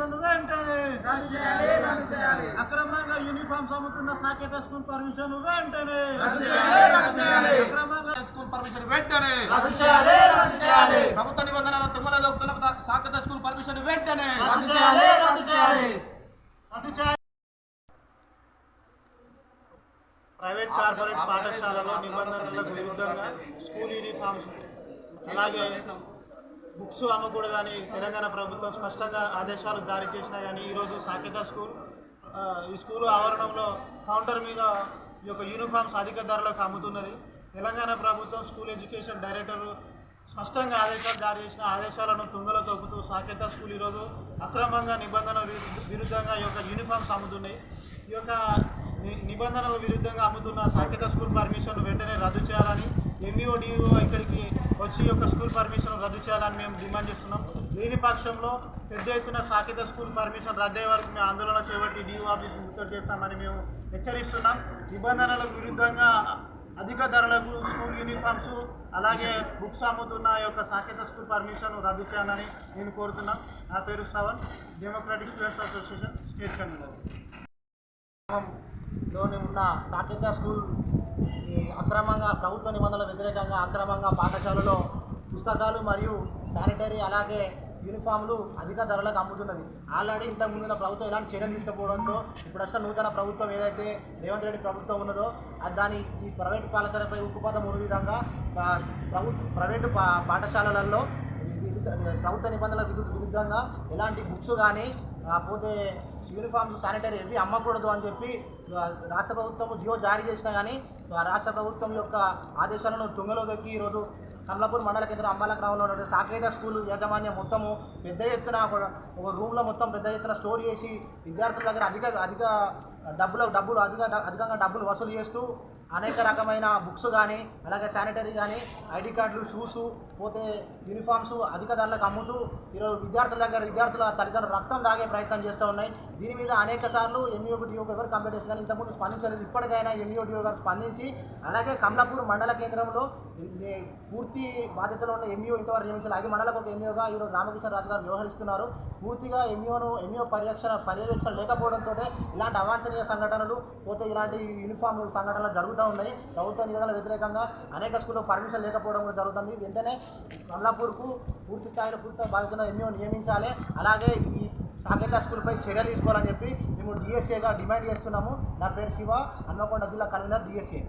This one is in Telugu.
పర్మిషన్ వెంటనే అక్రమంగా యూనిఫామ్స్ అమ్ముతున్న సాకేత స్కూల్ పర్మిషన్ వెంటనే అక్రమంగా స్కూల్ పర్మిషన్ వెంటనే ప్రభుత్వ నిబంధనల తుమ్మల దొక్కుతున్న సాకేత స్కూల్ పర్మిషన్ వెంటనే ప్రైవేట్ కార్పొరేట్ పాఠశాలలో నిబంధనలకు విరుద్ధంగా స్కూల్ యూనిఫామ్స్ అలాగే బుక్స్ అమ్మకూడదని తెలంగాణ ప్రభుత్వం స్పష్టంగా ఆదేశాలు జారీ చేసినా కానీ ఈరోజు సాకేత స్కూల్ ఈ స్కూలు ఆవరణంలో కౌంటర్ మీద ఈ యొక్క యూనిఫామ్స్ అధిక ధరలకు అమ్ముతున్నది. తెలంగాణ ప్రభుత్వం స్కూల్ ఎడ్యుకేషన్ డైరెక్టర్ స్పష్టంగా ఆదేశాలు జారీ చేసిన ఆదేశాలను తుంగలో తొక్కుతూ సాకేత స్కూల్ ఈరోజు అక్రమంగా నిబంధనల విరుద్ధంగా ఈ యొక్క యూనిఫామ్స్ అమ్ముతున్నాయి. ఈ యొక్క నిబంధనల విరుద్ధంగా అమ్ముతున్న సాకేత స్కూల్ పర్మిషన్ వెంటనే రద్దు చేయాలని ఎంఈఓ డిఓ ఇక్కడికి వచ్చి యొక్క స్కూల్ పర్మిషన్ రద్దు చేయాలని మేము డిమాండ్ చేస్తున్నాం. లేని పక్షంలో పెద్ద ఎత్తున సాకేత స్కూల్ పర్మిషన్ రద్దయ్యే వరకు మేము ఆందోళన చేపట్టి డిఓ ఆఫీస్ ముట్టడి చేస్తామని మేము హెచ్చరిస్తున్నాం. నిబంధనలకు విరుద్ధంగా అధిక ధరలకు స్కూల్ యూనిఫామ్స్ అలాగే బుక్స్ అమ్ముతున్న యొక్క సాకేత స్కూల్ పర్మిషన్ రద్దు చేయాలని నేను కోరుతున్నాం. నా పేరు Shravan, democratic students association state convener. లోని ఉన్న సాకేత స్కూల్ అక్రమంగా ప్రభుత్వ నిబంధనల వ్యతిరేకంగా అక్రమంగా పాఠశాలలో పుస్తకాలు మరియు శానిటరీ అలాగే యూనిఫామ్లు అధిక ధరలకు అమ్ముతున్నది. ఆల్రెడీ ఇంతకుముందున్న ప్రభుత్వం ఎలాంటి చర్యలు తీసుకుపోవడంతో ఇప్పుడు వచ్చిన నూతన ప్రభుత్వం ఏదైతే రేవంత్ రెడ్డి ప్రభుత్వం ఉన్నదో దాని ఈ ప్రైవేటు పాఠశాలపై ఉక్కుపాదం ఉన్న విధంగా ప్రైవేటు పాఠశాలలలో ప్రభుత్వ నిబంధనల విరుద్ధంగా ఎలాంటి బుక్స్ కానీ పోతే యూనిఫామ్స్ శానిటరీ ఇవి అమ్మకూడదు అని చెప్పి రాష్ట్ర ప్రభుత్వం జియో జారీ చేసినా కానీ రాష్ట్ర ప్రభుత్వం యొక్క ఆదేశాలను తుంగలో దొక్కి ఈరోజు కమలాపూర్ మండల కేంద్రం అంబాల గ్రామంలో ఉన్న సాకేత స్కూల్ యాజమాన్యం మొత్తము పెద్ద ఎత్తున ఒక రూమ్లో మొత్తం పెద్ద ఎత్తున స్టోర్ చేసి విద్యార్థుల దగ్గర అధికంగా డబ్బులు వసూలు చేస్తూ అనేక రకమైన బుక్స్ కానీ అలాగే శానిటరీ కానీ ఐడి కార్డులు షూస్ పోతే యూనిఫామ్స్ అధిక ధరలకు అమ్ముతూ ఈరోజు విద్యార్థుల తల్లిదండ్రులు రక్తం తాగే ప్రయత్నం చేస్తూ ఉన్నాయి. దీని మీద అనేక సార్లు ఎంఈఓ డిఓ ఎవరు కంప్లైంట్ చేసి కానీ ఇంతకుముందు స్పందించలేదు. ఇప్పటికైనా ఎంఈఓ డిఓ గారు స్పందించి అలాగే కమలాపూర్ మండల కేంద్రంలో పూర్తి బాధ్యతలో ఉన్న ఎంఈఓ ఇంతవరకు నియమించాలి. 5 మండలకు ఒక ఎంఈఓగా ఈరోజు రామకృష్ణ రాజు గారు వ్యవహరిస్తున్నారు. పూర్తిగా ఎంఈఓ పర్యవేక్షణ లేకపోవడంతో ఇలాంటి అవాంఛనీయ సంఘటనలు పోతే ఇలాంటి యూనిఫామ్ సంఘటనలు జరుగుతూ ఉన్నాయి. ప్రభుత్వ నిబంధనల వ్యతిరేకంగా అనేక స్కూల్లో పర్మిషన్ లేకపోవడం కూడా జరుగుతుంది. వెంటనే కమలాపూర్కు పూర్తి స్థాయిలో బాధ్యతను ఎంఈఓ నియమించాలి. అలాగే ఈ సాకేత స్కూల్పై చర్యలు తీసుకోవాలని చెప్పి మేము డిఎస్ఏగా డిమాండ్ చేస్తున్నాము. నా పేరు శివ, హన్మకొండ జిల్లా కన్వీనర్ డిఎస్ఏ.